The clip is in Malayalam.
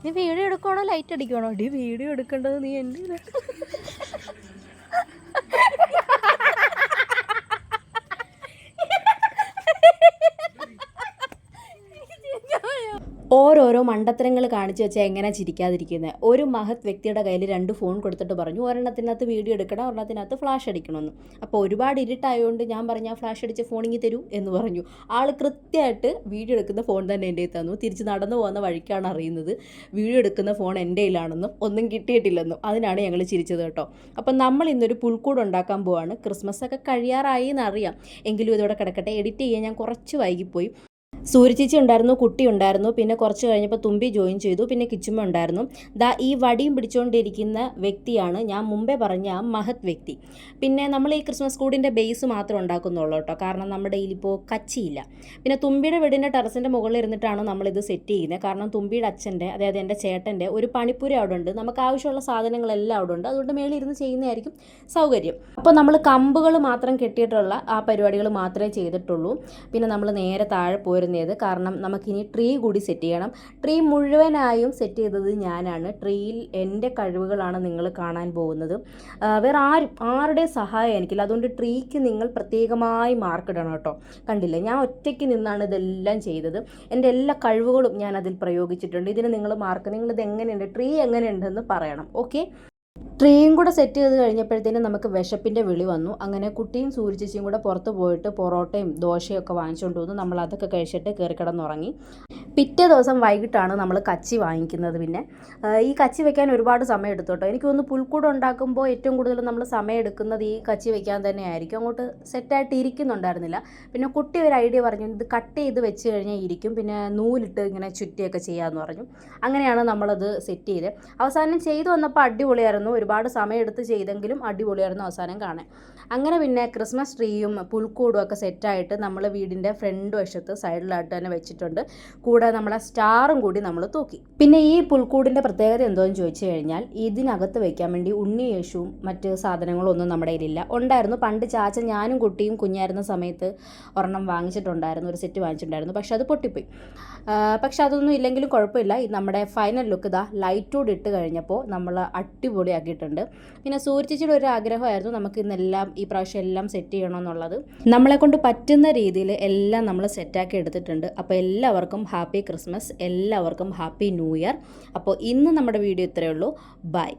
നീ വീഡിയോ എടുക്കണോ ലൈറ്റ് അടിക്കണോ? ഡി വീഡിയോ എടുക്കേണ്ടത് നീ എൻ്റെ ഓരോരോ മണ്ടത്തരങ്ങൾ കാണിച്ചു വെച്ചാൽ എങ്ങനെ ചിരിക്കാതിരിക്കുന്നത്. ഒരു മഹത് വ്യക്തിയുടെ കയ്യിൽ 2 ഫോൺ കൊടുത്തിട്ട് പറഞ്ഞു ഒരെണ്ണത്തിനകത്ത് വീഡിയോ എടുക്കണം, ഒരെണ്ണത്തിനകത്ത് ഫ്ലാഷ് അടിക്കണമെന്ന്. അപ്പോൾ ഒരുപാട് ഇരുട്ടായതുകൊണ്ട് ഞാൻ പറഞ്ഞു ആ ഫ്ലാഷ് അടിച്ച് ഫോണിങ്ങി തരൂ എന്ന് പറഞ്ഞു. ആൾ കൃത്യമായിട്ട് വീഡിയോ എടുക്കുന്ന ഫോൺ തന്നെ എൻ്റെ തന്നു. തിരിച്ച് നടന്നു പോകുന്ന വഴിക്കാണ് അറിയുന്നത് വീഡിയോ എടുക്കുന്ന ഫോൺ എൻ്റെ കയ്യിലാണെന്നും ഒന്നും കിട്ടിയിട്ടില്ലെന്നും. അതിനാണ് ഞങ്ങൾ ചിരിച്ചത് കേട്ടോ. അപ്പം നമ്മൾ ഇന്നൊരു പുൽക്കൂട് ഉണ്ടാക്കാൻ പോവാണ്. ക്രിസ്മസ് ഒക്കെ കഴിയാറായി എന്നറിയാം, എങ്കിലും ഇതോടെ കിടക്കട്ടെ. എഡിറ്റ് ചെയ്യാൻ ഞാൻ കുറച്ച് വൈകിപ്പോയി. സൂര്യചേച്ചി ഉണ്ടായിരുന്നു, കുട്ടി ഉണ്ടായിരുന്നു, പിന്നെ കുറച്ച് കഴിഞ്ഞപ്പോൾ തുമ്പി ജോയിൻ ചെയ്തു, പിന്നെ കിച്ചുമ്മ ഉണ്ടായിരുന്നു. ദാ ഈ വടിയും പിടിച്ചുകൊണ്ടിരിക്കുന്ന വ്യക്തിയാണ് ഞാൻ മുമ്പേ പറഞ്ഞ ആ മഹത് വ്യക്തി. പിന്നെ നമ്മൾ ഈ ക്രിസ്മസ് കൂടിൻ്റെ ബേസ് മാത്രം ഉണ്ടാക്കുന്നുള്ളൂ കേട്ടോ, കാരണം നമ്മുടെ ഇതിലിപ്പോൾ കച്ചിയില്ല. പിന്നെ തുമ്പിയുടെ വീടിൻ്റെ ടെറസിൻ്റെ മുകളിൽ ഇരുന്നിട്ടാണ് നമ്മളിത് സെറ്റ് ചെയ്യുന്നത്. കാരണം തുമ്പിയുടെ അച്ഛൻ്റെ, അതായത് എൻ്റെ ചേട്ടൻ്റെ ഒരു പണിപ്പുര അവിടെ ഉണ്ട്. നമുക്ക് ആവശ്യമുള്ള സാധനങ്ങളെല്ലാം അവിടെ ഉണ്ട്. അതുകൊണ്ട് മേളിൽ ഇരുന്ന് ചെയ്യുന്നതായിരിക്കും സൗകര്യം. അപ്പോൾ നമ്മൾ കമ്പുകൾ മാത്രം കെട്ടിയിട്ടുള്ള ആ പരിപാടികൾ മാത്രമേ ചെയ്തിട്ടുള്ളൂ. പിന്നെ നമ്മൾ നേരെ താഴെ പോരുന്നത് കാരണം നമുക്കിനി ട്രീ കൂടി സെറ്റ് ചെയ്യണം. ട്രീ മുഴുവനായും സെറ്റ് ചെയ്തത് ഞാനാണ്. ട്രീയിൽ എൻ്റെ കഴിവുകളാണ് നിങ്ങൾ കാണാൻ പോകുന്നത്. വേറെ ആരുടെയും സഹായം എനിക്കില്ല. അതുകൊണ്ട് ട്രീക്ക് നിങ്ങൾ പ്രത്യേകമായി മാർക്ക് ഇടണം കേട്ടോ. കണ്ടില്ലേ, ഞാൻ ഒറ്റയ്ക്ക് നിന്നാണ് ഇതെല്ലാം ചെയ്തത്. എൻ്റെ എല്ലാ കഴിവുകളും ഞാൻ അതിൽ പ്രയോഗിച്ചിട്ടുണ്ട്. ഇതിന് നിങ്ങൾ മാർക്ക്, നിങ്ങളിത് എങ്ങനെയുണ്ട്, ട്രീ എങ്ങനെയുണ്ടെന്ന് പറയണം. ഓക്കെ, ട്രീയും കൂടെ സെറ്റ് ചെയ്ത് കഴിഞ്ഞപ്പോഴത്തേനും നമുക്ക് വിശപ്പിൻ്റെ വിളി വന്നു. അങ്ങനെ കുട്ടിയും സൂര്യചേച്ചിയും കൂടെ പുറത്ത് പോയിട്ട് പൊറോട്ടയും ദോശയും ഒക്കെ വാങ്ങിച്ചുകൊണ്ട് വന്നു. നമ്മൾ അതൊക്കെ കഴിച്ചിട്ട് കയറി കിടന്നുറങ്ങി. പിറ്റേ ദിവസം വൈകിട്ടാണ് നമ്മൾ കച്ചി വാങ്ങിക്കുന്നത്. പിന്നെ ഈ കച്ചി വെക്കാൻ ഒരുപാട് സമയം എടുത്തു കേട്ടോ. എനിക്ക് തോന്നുന്നു പുൽക്കൂട് ഉണ്ടാക്കുമ്പോൾ ഏറ്റവും കൂടുതൽ നമ്മൾ സമയം എടുക്കുന്നത് ഈ കച്ചി വെക്കാൻ തന്നെ ആയിരിക്കും. അങ്ങോട്ട് സെറ്റായിട്ട് ഇരിക്കുന്നുണ്ടായിരുന്നില്ല. പിന്നെ കുട്ടി ഒരു ഐഡിയ പറഞ്ഞു, ഇത് കട്ട് ചെയ്ത് വെച്ച് കഴിഞ്ഞാൽ ഇരിക്കും, പിന്നെ നൂലിട്ട് ഇങ്ങനെ ചുറ്റിയൊക്കെ ചെയ്യാമെന്ന് പറഞ്ഞു. അങ്ങനെയാണ് നമ്മളത് സെറ്റ് ചെയ്ത്. അവസാനം ചെയ്തു വന്നപ്പോൾ അടിപൊളിയായിരുന്നു. ഒരുപാട് സമയം എടുത്ത് ചെയ്തെങ്കിലും അടിപൊളിയായിരുന്നു അവസാനം കാണാൻ. അങ്ങനെ പിന്നെ ക്രിസ്മസ് ട്രീയും പുൽക്കൂടും ഒക്കെ സെറ്റായിട്ട് നമ്മൾ വീടിൻ്റെ ഫ്രണ്ട് വശത്ത് സൈഡിലായിട്ട് തന്നെ വെച്ചിട്ടുണ്ട്. കൂടെ നമ്മളെ സ്റ്റാറും കൂടി നമ്മൾ തൂക്കി. പിന്നെ ഈ പുൽക്കൂടിൻ്റെ പ്രത്യേകത എന്തോന്ന് ചോദിച്ചു കഴിഞ്ഞാൽ, ഇതിനകത്ത് വെക്കാൻ വേണ്ടി ഉണ്ണി യേശുവും മറ്റ് സാധനങ്ങളൊന്നും നമ്മുടെ കയ്യിലില്ല. ഉണ്ടായിരുന്നു, പണ്ട് ചാച്ച ഞാനും കുട്ടിയും കുഞ്ഞായിരുന്ന സമയത്ത് ഒരെണ്ണം വാങ്ങിച്ചിട്ടുണ്ടായിരുന്നു, ഒരു സെറ്റ് വാങ്ങിച്ചിട്ടുണ്ടായിരുന്നു. പക്ഷെ അത് പൊട്ടിപ്പോയി. പക്ഷെ അതൊന്നും ഇല്ലെങ്കിലും കുഴപ്പമില്ല. നമ്മുടെ ഫൈനൽ ലുക്ക് ഇതാ ലൈറ്റോട് ഇട്ട് കഴിഞ്ഞപ്പോൾ നമ്മൾ അടിപൊളിയാക്കിയിട്ടുണ്ട്. പിന്നെ സൂര്യചേച്ചിയുടെ ഒരു ആഗ്രഹമായിരുന്നു നമുക്ക് ഇന്നെല്ലാം ഈ പ്രാവശ്യം എല്ലാം സെറ്റ് ചെയ്യണമെന്നുള്ളത്. നമ്മളെ കൊണ്ട് പറ്റുന്ന രീതിയിൽ എല്ലാം നമ്മൾ സെറ്റാക്കി എടുത്തിട്ടുണ്ട്. അപ്പോൾ എല്ലാവർക്കും ഹാപ്പി ക്രിസ്മസ്, എല്ലാവർക്കും ഹാപ്പി ന്യൂ ഇയർ. അപ്പോൾ ഇന്ന് നമ്മുടെ വീഡിയോ ഇത്രയേ ഉള്ളൂ. ബൈ.